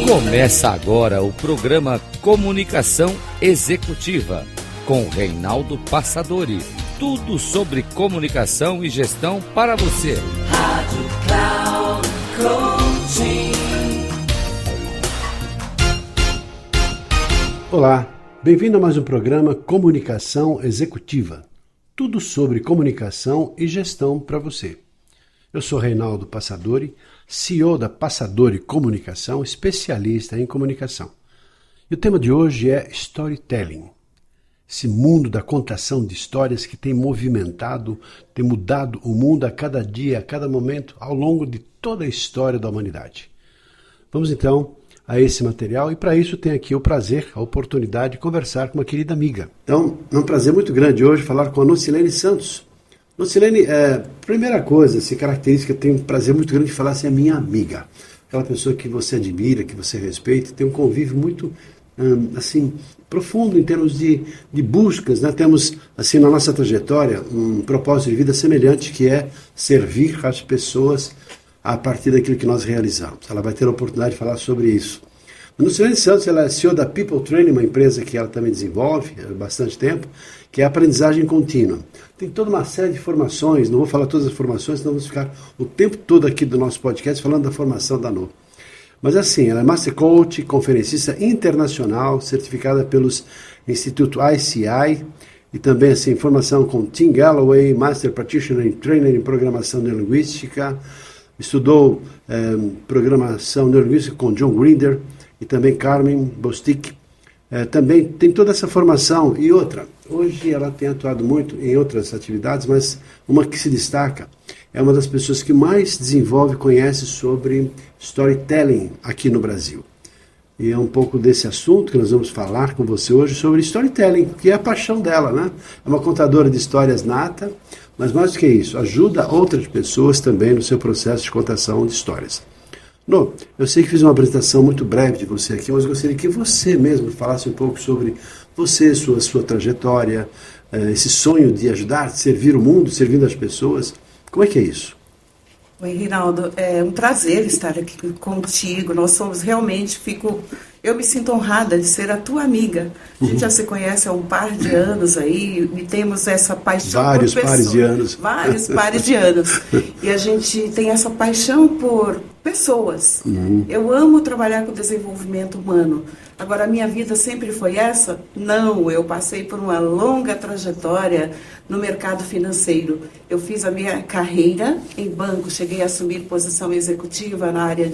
Começa agora o programa Comunicação Executiva, com Reinaldo Passadori. Tudo sobre comunicação e gestão para você. Rádio Cloud Coaching. Olá, bem-vindo a mais um programa Comunicação Executiva. Tudo sobre comunicação e gestão para você. Eu sou Reinaldo Passadori, CEO da Passadori Comunicação, especialista em comunicação. E o tema de hoje é Storytelling. Esse mundo da contação de histórias que tem movimentado, tem mudado o mundo a cada dia, a cada momento, ao longo de toda a história da humanidade. Vamos então a esse material e para isso tenho aqui o prazer, a oportunidade de conversar com uma querida amiga. Então, é um prazer muito grande hoje falar com a Nocilene Santos. Nocilene, primeira coisa, essa característica, eu tenho um prazer muito grande de falar assim, é minha amiga. Aquela pessoa que você admira, que você respeita, tem um convívio muito assim, profundo em termos de buscas, né? Temos assim na nossa trajetória um propósito de vida semelhante, que é servir as pessoas a partir daquilo que nós realizamos. Ela vai ter a oportunidade de falar sobre isso. Nocilene Santos, ela é CEO da People Training, uma empresa que ela também desenvolve há bastante tempo, que é a aprendizagem contínua. Tem toda uma série de formações, não vou falar todas as formações, senão vamos ficar o tempo todo aqui do nosso podcast falando da formação da NO. Mas assim, ela é Master Coach, conferencista internacional, certificada pelos Instituto ICI, e também assim, formação com Tim Galloway, Master Practitioner em Trainer em Programação Neurolinguística, estudou Programação Neurolinguística com John Grinder, e também Carmen Bostic. Também tem toda essa formação. E outra, hoje ela tem atuado muito em outras atividades, mas uma que se destaca, é uma das pessoas que mais desenvolve e conhece sobre storytelling aqui no Brasil. E é um pouco desse assunto que nós vamos falar com você hoje, sobre storytelling, que é a paixão dela, né? É uma contadora de histórias nata, mas mais do que isso, ajuda outras pessoas também no seu processo de contação de histórias. No, eu sei que fiz uma apresentação muito breve de você aqui, mas gostaria que você mesmo falasse um pouco sobre você, sua trajetória, esse sonho de ajudar, de servir o mundo, servindo as pessoas. Como é que é isso? Oi, Reinaldo. É um prazer estar aqui contigo. Nós somos realmente, eu me sinto honrada de ser a tua amiga. A gente já se conhece há um par de anos aí e temos essa paixão Vários por pessoas. Pares de anos. Vários pares de anos. E a gente tem essa paixão por pessoas. Eu amo trabalhar com desenvolvimento humano. Agora, a minha vida sempre foi essa? Não, eu passei por uma longa trajetória no mercado financeiro. Eu fiz a minha carreira em banco, cheguei a assumir posição executiva na área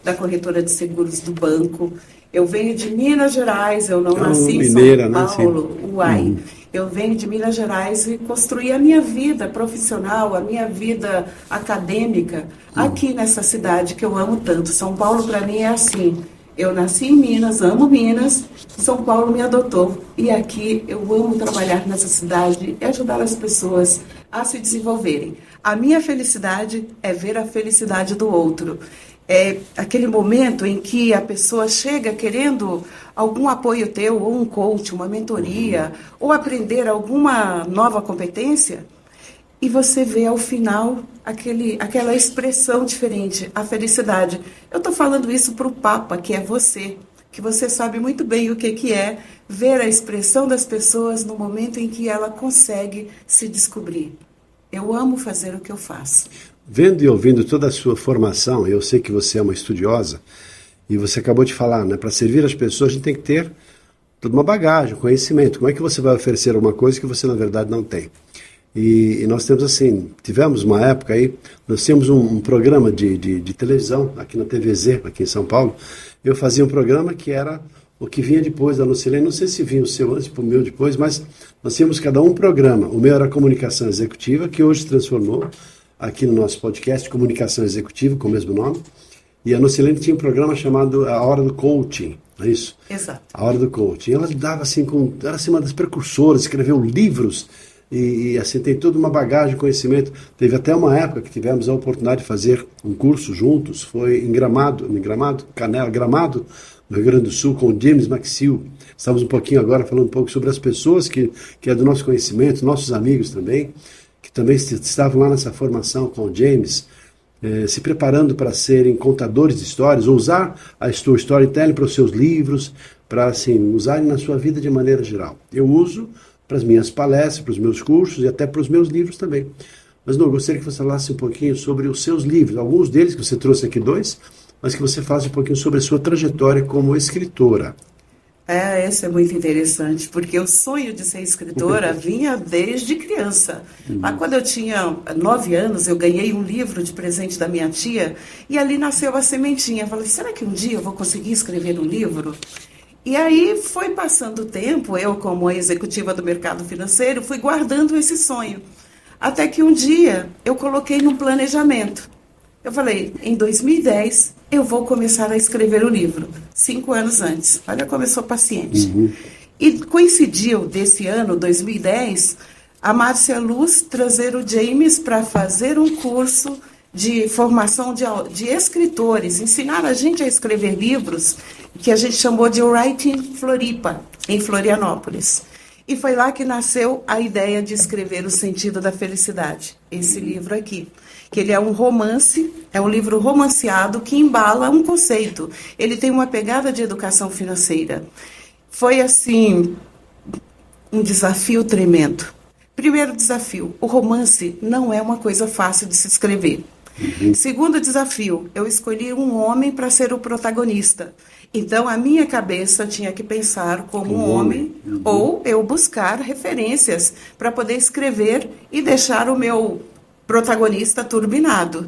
da corretora de seguros do banco. Eu venho de Minas Gerais, eu não nasci em São Paulo, uai. Eu venho de Minas Gerais e construí a minha vida profissional, a minha vida acadêmica aqui nessa cidade que eu amo tanto. São Paulo para mim é assim. Eu nasci em Minas, amo Minas, São Paulo me adotou. E aqui eu amo trabalhar nessa cidade e ajudar as pessoas a se desenvolverem. A minha felicidade é ver a felicidade do outro. É aquele momento em que a pessoa chega querendo algum apoio teu, ou um coach, uma mentoria, ou aprender alguma nova competência, e você vê ao final aquela expressão diferente, a felicidade. Eu estou falando isso para o Papa, que é você, que você sabe muito bem o que é ver a expressão das pessoas no momento em que ela consegue se descobrir. Eu amo fazer o que eu faço. Vendo e ouvindo toda a sua formação, eu sei que você é uma estudiosa, e você acabou de falar, né? Para servir as pessoas a gente tem que ter toda uma bagagem, conhecimento. Como é que você vai oferecer alguma coisa que você na verdade não tem? E nós temos assim, tivemos uma época aí, nós tínhamos um programa de televisão aqui na TVZ, aqui em São Paulo. Eu fazia um programa que era o que vinha depois da Nocilene, não sei se vinha o seu antes, o meu depois, mas nós tínhamos cada um programa. O meu era Comunicação Executiva, que hoje se transformou aqui no nosso podcast, Comunicação Executiva, com o mesmo nome. E a Nocilene tinha um programa chamado A Hora do Coaching, não é isso? Exato. A Hora do Coaching. E ela dava assim, era assim uma das precursoras, escreveu livros, e assim tem toda uma bagagem, conhecimento. Teve até uma época que tivemos a oportunidade de fazer um curso juntos, foi em Gramado, Gramado, no Rio Grande do Sul, com o James Maxill. Estamos um pouquinho agora falando um pouco sobre as pessoas que é do nosso conhecimento, nossos amigos também, que também estavam lá nessa formação com o James. se preparando para serem contadores de histórias, ou usar a storytelling para os seus livros, para assim, usarem na sua vida de maneira geral. Eu uso para as minhas palestras, para os meus cursos e até para os meus livros também. Mas não, eu gostaria que você falasse um pouquinho sobre os seus livros, alguns deles, que você trouxe aqui 2, mas que você falasse um pouquinho sobre a sua trajetória como escritora. Esse é muito interessante, porque o sonho de ser escritora vinha desde criança. Lá quando eu tinha 9 anos, eu ganhei um livro de presente da minha tia, e ali nasceu a sementinha. Eu falei, será que um dia eu vou conseguir escrever um livro? E aí foi passando o tempo, eu como executiva do mercado financeiro, fui guardando esse sonho. Até que um dia eu coloquei no planejamento. Eu falei, em 2010 eu vou começar a escrever o livro. 5 anos antes. Olha como eu sou paciente. E coincidiu desse ano, 2010, a Márcia Luz trazer o James para fazer um curso de formação de escritores, ensinar a gente a escrever livros, que a gente chamou de Writing Floripa, em Florianópolis. E foi lá que nasceu a ideia de escrever O Sentido da Felicidade, esse livro aqui. Que ele é um romance, é um livro romanceado que embala um conceito. Ele tem uma pegada de educação financeira. Foi, assim, um desafio tremendo. Primeiro desafio, o romance não é uma coisa fácil de se escrever. Segundo desafio, eu escolhi um homem para ser o protagonista. Então, a minha cabeça tinha que pensar como um homem, ou eu buscar referências para poder escrever e deixar o meu protagonista turbinado.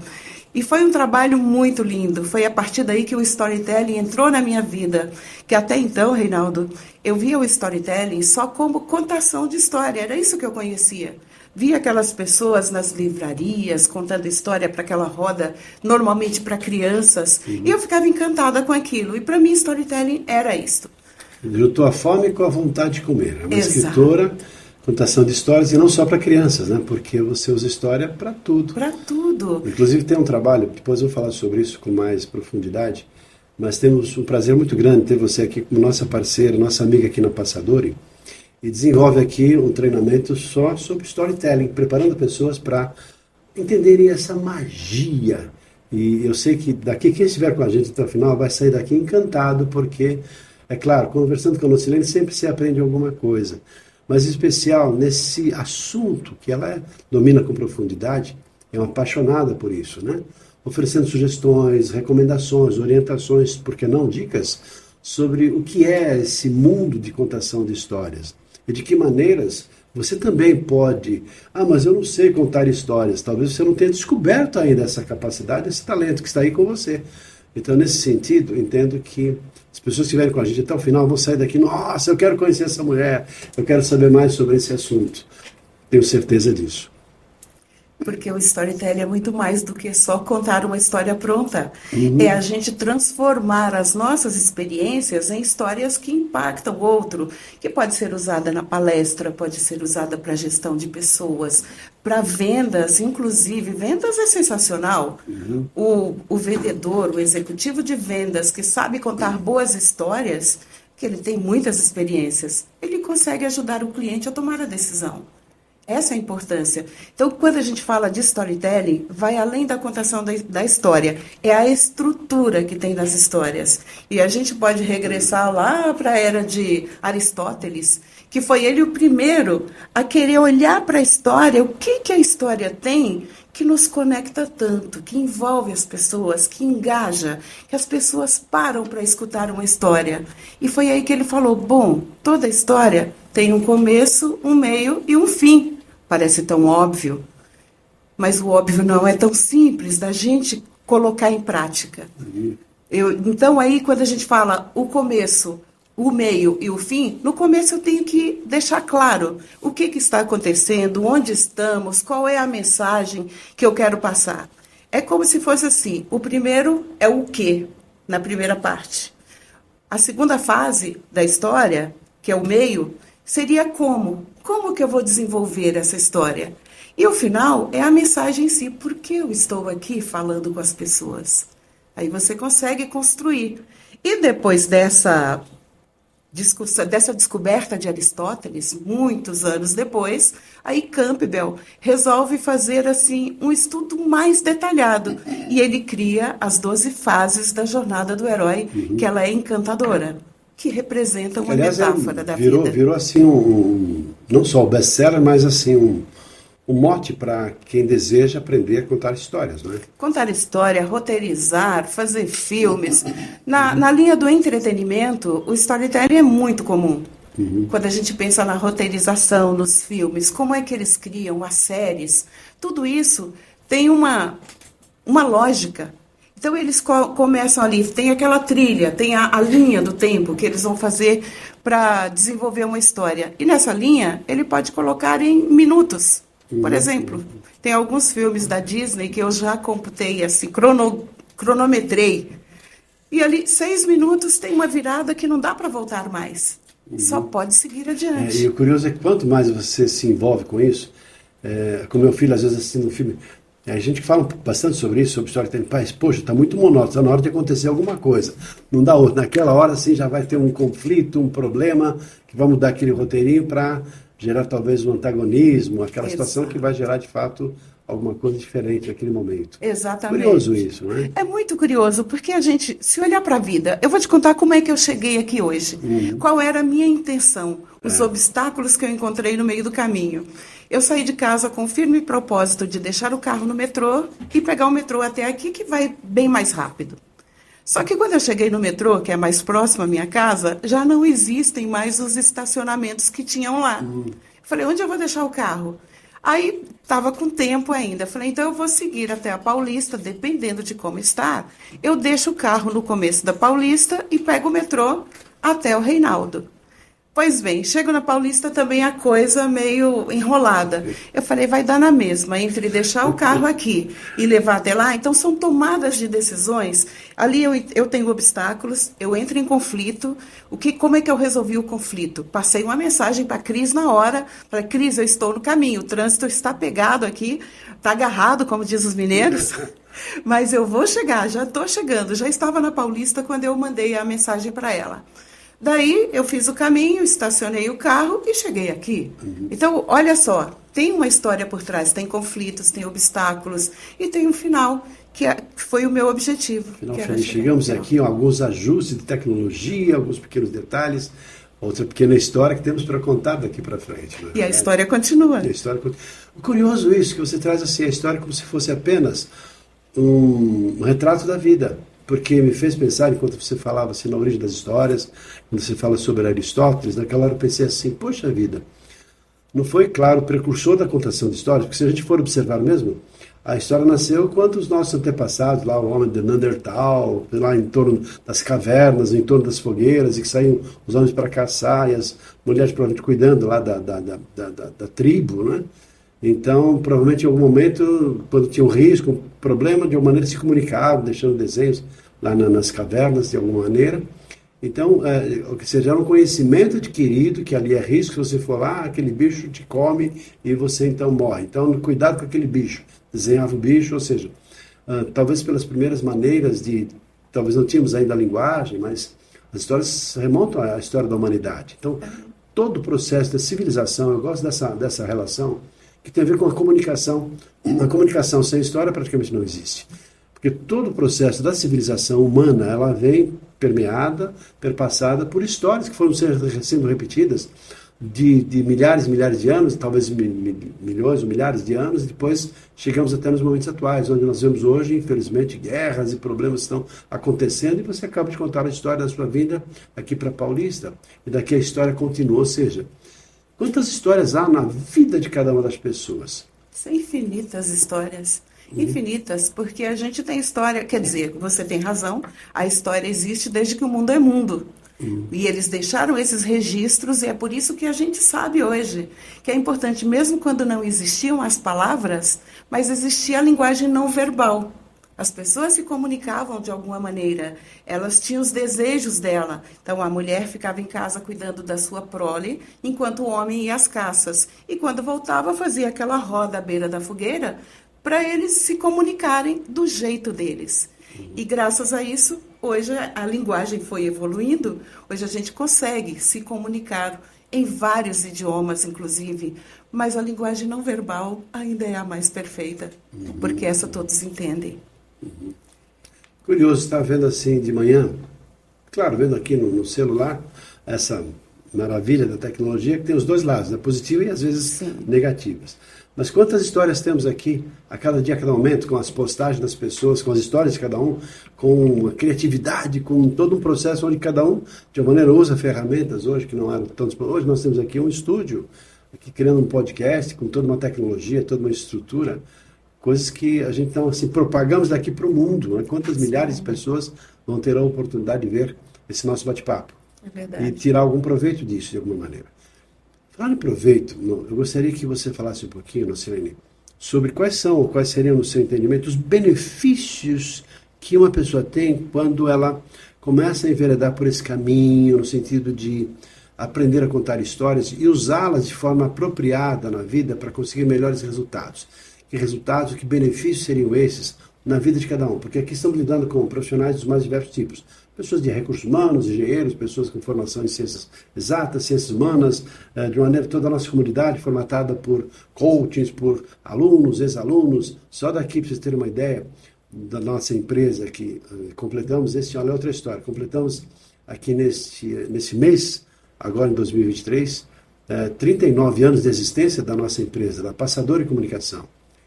E foi um trabalho muito lindo. Foi a partir daí que o storytelling entrou na minha vida. Que até então, Reinaldo, eu via o storytelling só como contação de história. Era isso que eu conhecia. Via aquelas pessoas nas livrarias contando história para aquela roda, normalmente para crianças, e eu ficava encantada com aquilo. E para mim, storytelling era isso. Juntou a fome com a vontade de comer. É uma Exato. escritora, contação de histórias, e não só para crianças, né? Porque você usa história para tudo. Para tudo. Inclusive tem um trabalho, depois eu vou falar sobre isso com mais profundidade, mas temos um prazer muito grande ter você aqui como nossa parceira, nossa amiga aqui na Passadori, e desenvolve aqui um treinamento só sobre storytelling, preparando pessoas para entenderem essa magia. E eu sei que daqui, quem estiver com a gente até o final vai sair daqui encantado, porque, é claro, conversando com a Nocilene sempre se aprende alguma coisa. Mas em especial nesse assunto que ela domina com profundidade, é uma apaixonada por isso, né? Oferecendo sugestões, recomendações, orientações, por que não dicas, sobre o que é esse mundo de contação de histórias. E de que maneiras você também pode... mas eu não sei contar histórias. Talvez você não tenha descoberto ainda essa capacidade, esse talento que está aí com você. Então, nesse sentido, entendo que as pessoas que estiverem com a gente até o final vão sair daqui, nossa, eu quero conhecer essa mulher, eu quero saber mais sobre esse assunto. Tenho certeza disso. Porque o storytelling é muito mais do que só contar uma história pronta. É a gente transformar as nossas experiências em histórias que impactam o outro, que pode ser usada na palestra, pode ser usada para gestão de pessoas, para vendas, inclusive. Vendas é sensacional. O vendedor, o executivo de vendas, que sabe contar boas histórias, que ele tem muitas experiências, ele consegue ajudar o cliente a tomar a decisão. Essa é a importância. Então, quando a gente fala de storytelling, vai além da contação da história. É a estrutura que tem nas histórias. E a gente pode regressar lá para a era de Aristóteles, que foi ele o primeiro a querer olhar para a história, o que a história tem que nos conecta tanto, que envolve as pessoas, que engaja, que as pessoas param para escutar uma história. E foi aí que ele falou, bom, toda história tem um começo, um meio e um fim. Parece tão óbvio, mas o óbvio não é tão simples da gente colocar em prática. Então, aí, quando a gente fala o começo, o meio e o fim, no começo eu tenho que deixar claro o que está acontecendo, onde estamos, qual é a mensagem que eu quero passar. É como se fosse assim, o primeiro é o quê, na primeira parte. A segunda fase da história, que é o meio, seria como. Como que eu vou desenvolver essa história? E o final é a mensagem em si. Por que eu estou aqui falando com as pessoas? Aí você consegue construir. E depois dessa descoberta de Aristóteles, muitos anos depois, aí Campbell resolve fazer assim um estudo mais detalhado e ele cria as 12 fases da jornada do herói, que ela é encantadora, que representa uma metáfora da vida. Virou assim não só o best-seller, mas assim um mote para quem deseja aprender a contar histórias, não é? Contar história, roteirizar, fazer filmes. Na linha do entretenimento, o storytelling é muito comum. Quando a gente pensa na roteirização, nos filmes, como é que eles criam as séries, tudo isso tem uma lógica. Então eles começam ali, tem aquela trilha, tem a linha do tempo que eles vão fazer para desenvolver uma história. E nessa linha, ele pode colocar em minutos. Por exemplo, tem alguns filmes da Disney que eu já computei, assim, cronometrei. E ali, 6 minutos, tem uma virada que não dá para voltar mais. Só pode seguir adiante. E o curioso é que quanto mais você se envolve com isso, com meu filho, às vezes assistindo um filme, a gente fala bastante sobre isso, sobre história que tem pais, poxa, está muito monótono, está na hora de acontecer alguma coisa. Não dá outra. Naquela hora, assim, já vai ter um conflito, um problema, que vai mudar aquele roteirinho para gerar talvez um antagonismo, aquela situação que vai gerar, de fato, alguma coisa diferente naquele momento. Exatamente. Curioso isso, né? É muito curioso, porque a gente, se olhar para a vida, eu vou te contar como é que eu cheguei aqui hoje. Qual era a minha intenção, os obstáculos que eu encontrei no meio do caminho. Eu saí de casa com o firme propósito de deixar o carro no metrô e pegar o metrô até aqui, que vai bem mais rápido. Só que quando eu cheguei no metrô, que é mais próximo à minha casa, já não existem mais os estacionamentos que tinham lá. Falei, onde eu vou deixar o carro? Aí, estava com tempo ainda. Falei, então eu vou seguir até a Paulista, dependendo de como está. Eu deixo o carro no começo da Paulista e pego o metrô até o Reinaldo. Pois bem, chego na Paulista também a coisa meio enrolada. Eu falei, vai dar na mesma, entre deixar o carro aqui e levar até lá. Então, são tomadas de decisões. Ali eu tenho obstáculos, eu entro em conflito. Como é que eu resolvi o conflito? Passei uma mensagem para a Cris na hora. Falei, Cris, eu estou no caminho, o trânsito está pegado aqui, está agarrado, como diz os mineiros. Mas eu vou chegar, já estou chegando. Já estava na Paulista quando eu mandei a mensagem para ela. Daí eu fiz o caminho, estacionei o carro e cheguei aqui. Então, olha só, tem uma história por trás, tem conflitos, tem obstáculos e tem um final, que foi o meu objetivo. Chegamos aqui a alguns ajustes de tecnologia, alguns pequenos detalhes, outra pequena história que temos para contar daqui para frente. E a história continua. O curioso é isso, que você traz assim, a história como se fosse apenas um retrato da vida. Porque me fez pensar, enquanto você falava assim, na origem das histórias, quando você fala sobre Aristóteles, naquela hora eu pensei assim, poxa vida, não foi, claro, o precursor da contação de histórias, porque se a gente for observar mesmo, a história nasceu quando os nossos antepassados, lá o homem de Neandertal, lá em torno das cavernas, em torno das fogueiras, e que saíam os homens para caçar, e as mulheres provavelmente cuidando lá da tribo, né? Então, provavelmente em algum momento, quando tinha um risco, um problema, de alguma maneira se comunicavam, deixando desenhos lá nas cavernas, de alguma maneira. Então, ou seja, era um conhecimento adquirido, que ali é risco, se você for lá, aquele bicho te come e você então morre. Então, cuidado com aquele bicho. Desenhava o bicho, ou seja, talvez pelas primeiras maneiras talvez não tínhamos ainda a linguagem, mas as histórias remontam à história da humanidade. Então, todo o processo da civilização, eu gosto dessa relação, que tem a ver com a comunicação. A comunicação sem história praticamente não existe. Porque todo o processo da civilização humana, ela vem perpassada por histórias que foram sendo repetidas de milhares e milhares de anos, talvez milhões ou milhares de anos, e depois chegamos até nos momentos atuais, onde nós vemos hoje, infelizmente, guerras e problemas estão acontecendo, e você acaba de contar a história da sua vida aqui para Paulista, e daqui a história continua, ou seja, quantas histórias há na vida de cada uma das pessoas? São infinitas histórias. Infinitas, porque a gente tem história, quer dizer, você tem razão, a história existe desde que o mundo é mundo. E eles deixaram esses registros e é por isso que a gente sabe hoje que é importante, mesmo quando não existiam as palavras, mas existia a linguagem não verbal. As pessoas se comunicavam de alguma maneira, elas tinham os desejos dela. Então, a mulher ficava em casa cuidando da sua prole, enquanto o homem ia às caças. E quando voltava, fazia aquela roda à beira da fogueira para eles se comunicarem do jeito deles. E graças a isso, hoje a linguagem foi evoluindo, hoje a gente consegue se comunicar em vários idiomas, inclusive, mas a linguagem não verbal ainda é a mais perfeita, porque essa todos entendem. Curioso, estar vendo assim de manhã, claro, vendo aqui no celular, essa maravilha da tecnologia que tem os dois lados, né? Positiva e às vezes negativas. Mas quantas histórias temos aqui, a cada dia, a cada momento, com as postagens das pessoas, com as histórias de cada um, com a criatividade, com todo um processo onde cada um, de uma maneira, usa ferramentas hoje, que não eram tantos. Hoje nós temos aqui um estúdio, aqui criando um podcast, com toda uma tecnologia, toda uma estrutura, coisas que a gente, então, assim, propagamos daqui para o mundo, né? Quantas milhares de pessoas vão ter a oportunidade de ver esse nosso bate-papo. É verdade. E tirar algum proveito disso, de alguma maneira. Falando em proveito, eu gostaria que você falasse um pouquinho, Nocilene, sobre quais seriam, no seu entendimento, os benefícios que uma pessoa tem quando ela começa a enveredar por esse caminho, no sentido de aprender a contar histórias e usá-las de forma apropriada na vida para conseguir melhores resultados. Que resultados, que benefícios seriam esses na vida de cada um? Porque aqui estamos lidando com profissionais dos mais diversos tipos. Pessoas de recursos humanos, engenheiros, pessoas com formação em ciências exatas, ciências humanas, de maneira toda a nossa comunidade formatada por coachings, por alunos, ex-alunos. Só daqui, para vocês terem uma ideia, da nossa empresa que completamos, olha outra história, completamos aqui nesse mês, agora em 2023, 39 anos de existência da nossa empresa, da Passadori Comunicação.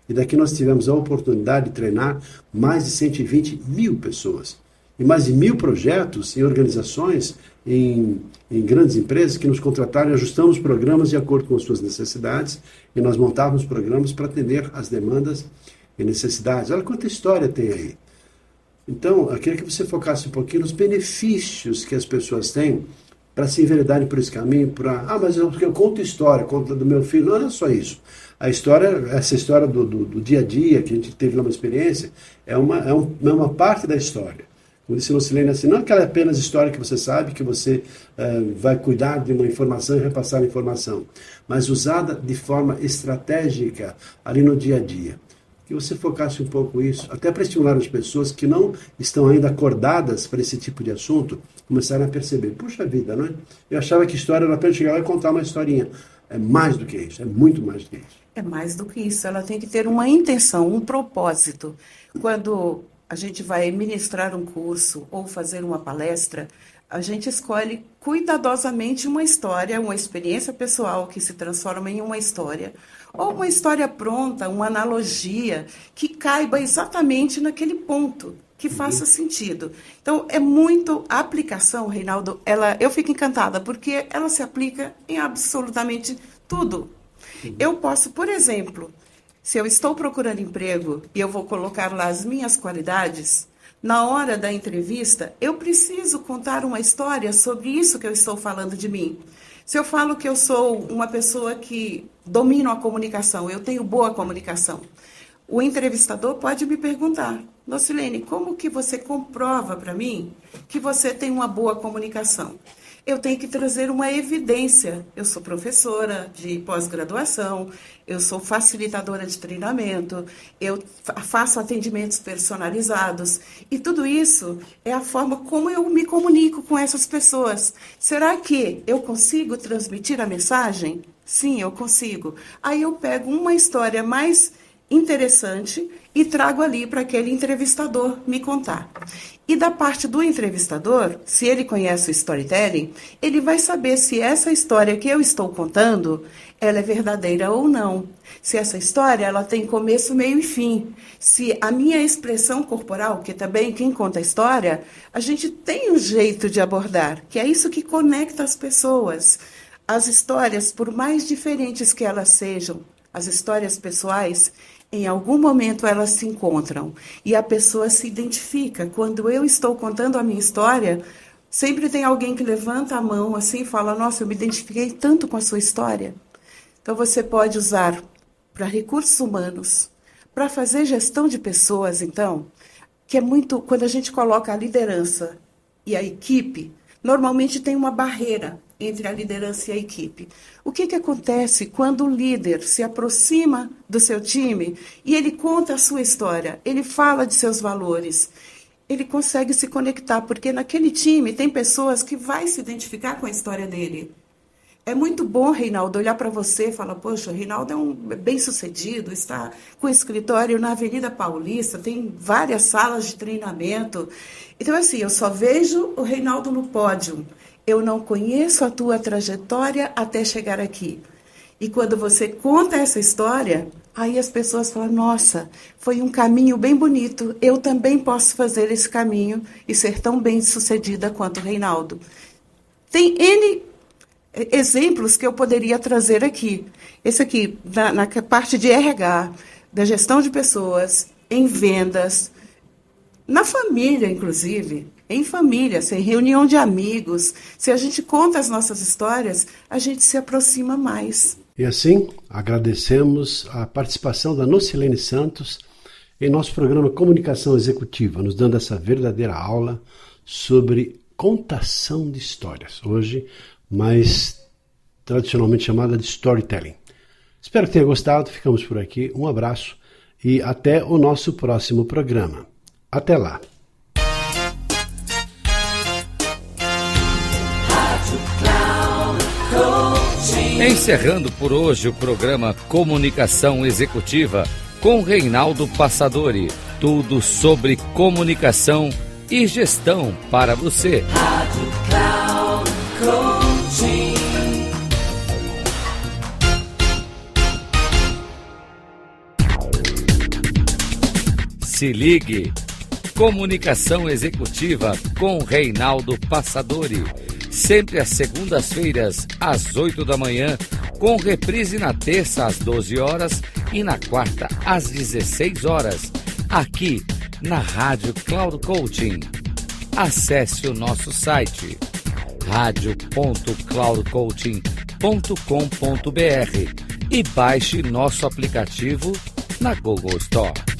E daqui nós tivemos a oportunidade de treinar mais de 120 mil pessoas. E mais de 1000 projetos em organizações, em grandes empresas que nos contrataram e ajustamos programas de acordo com as suas necessidades e nós montávamos programas para atender as demandas e necessidades. Olha quanta história tem aí. Então, eu queria que você focasse um pouquinho nos benefícios que as pessoas têm para se enveredarem por esse caminho, mas eu conto história, conto do meu filho. Não é só isso. Essa história do dia a dia, que a gente teve lá uma experiência, é uma parte da história. Como disse Nocilene, assim, não é aquela apenas história que você sabe, que você vai cuidar de uma informação e repassar a informação, mas usada de forma estratégica ali no dia a dia. Que você focasse um pouco isso, até para estimular as pessoas que não estão ainda acordadas para esse tipo de assunto, começarem a perceber, puxa vida, não é? Eu achava que história era apenas chegar lá e contar uma historinha. É mais do que isso, é muito mais do que isso. É mais do que isso, ela tem que ter uma intenção, um propósito. Quando a gente vai ministrar um curso ou fazer uma palestra, a gente escolhe cuidadosamente uma história, uma experiência pessoal que se transforma em uma história, ou uma história pronta, uma analogia que caiba exatamente naquele ponto, que faça sentido. Então, é muito a aplicação, Reinaldo, eu fico encantada, porque ela se aplica em absolutamente tudo. Eu posso, por exemplo, se eu estou procurando emprego e eu vou colocar lá as minhas qualidades, na hora da entrevista, eu preciso contar uma história sobre isso que eu estou falando de mim. Se eu falo que eu sou uma pessoa que domino a comunicação, eu tenho boa comunicação, o entrevistador pode me perguntar, Nocilene, como que você comprova para mim que você tem uma boa comunicação? Eu tenho que trazer uma evidência. Eu sou professora de pós-graduação, eu sou facilitadora de treinamento, eu faço atendimentos personalizados. E tudo isso é a forma como eu me comunico com essas pessoas. Será que eu consigo transmitir a mensagem? Sim, eu consigo. Aí eu pego uma história mais interessante e trago ali para aquele entrevistador me contar. E da parte do entrevistador, se ele conhece o storytelling, ele vai saber se essa história que eu estou contando, ela é verdadeira ou não. Se essa história ela tem começo, meio e fim. Se a minha expressão corporal, que também quem conta a história, a gente tem um jeito de abordar, que é isso que conecta as pessoas. As histórias, por mais diferentes que elas sejam, as histórias pessoais, em algum momento elas se encontram e a pessoa se identifica. Quando eu estou contando a minha história, sempre tem alguém que levanta a mão assim e fala, nossa, eu me identifiquei tanto com a sua história. Então você pode usar para recursos humanos, para fazer gestão de pessoas, então, que é muito, quando a gente coloca a liderança e a equipe, normalmente tem uma barreira entre a liderança e a equipe. O que acontece quando o líder se aproxima do seu time e ele conta a sua história, ele fala de seus valores? ele consegue se conectar, porque naquele time tem pessoas que vai se identificar com a história dele. É muito bom, Reinaldo, olhar para você e falar, poxa, o Reinaldo é um bem-sucedido, está com escritório na Avenida Paulista, tem várias salas de treinamento. Então, assim, eu só vejo o Reinaldo no pódio. Eu não conheço a tua trajetória até chegar aqui. E quando você conta essa história, aí as pessoas falam, nossa, foi um caminho bem bonito, eu também posso fazer esse caminho e ser tão bem-sucedida quanto o Reinaldo. Tem N exemplos que eu poderia trazer aqui. Esse aqui, na parte de RH, da gestão de pessoas, em vendas, na família, inclusive, em família, em reunião de amigos. Se a gente conta as nossas histórias, a gente se aproxima mais. E assim, agradecemos a participação da Nocilene Santos em nosso programa Comunicação Executiva, nos dando essa verdadeira aula sobre contação de histórias. Hoje, mais tradicionalmente chamada de storytelling. Espero que tenha gostado, ficamos por aqui, um abraço e até o nosso próximo programa. Até lá! Encerrando por hoje o programa Comunicação Executiva com Reinaldo Passadori. Tudo sobre comunicação e gestão para você. Rádio Cloud Coaching. Se ligue. Comunicação Executiva com Reinaldo Passadori. Sempre às segundas-feiras, às 8 da manhã, com reprise na terça às 12 horas e na quarta às 16 horas, aqui na Rádio Cloud Coaching. Acesse o nosso site radio.cloudcoaching.com.br e baixe nosso aplicativo na Google Store.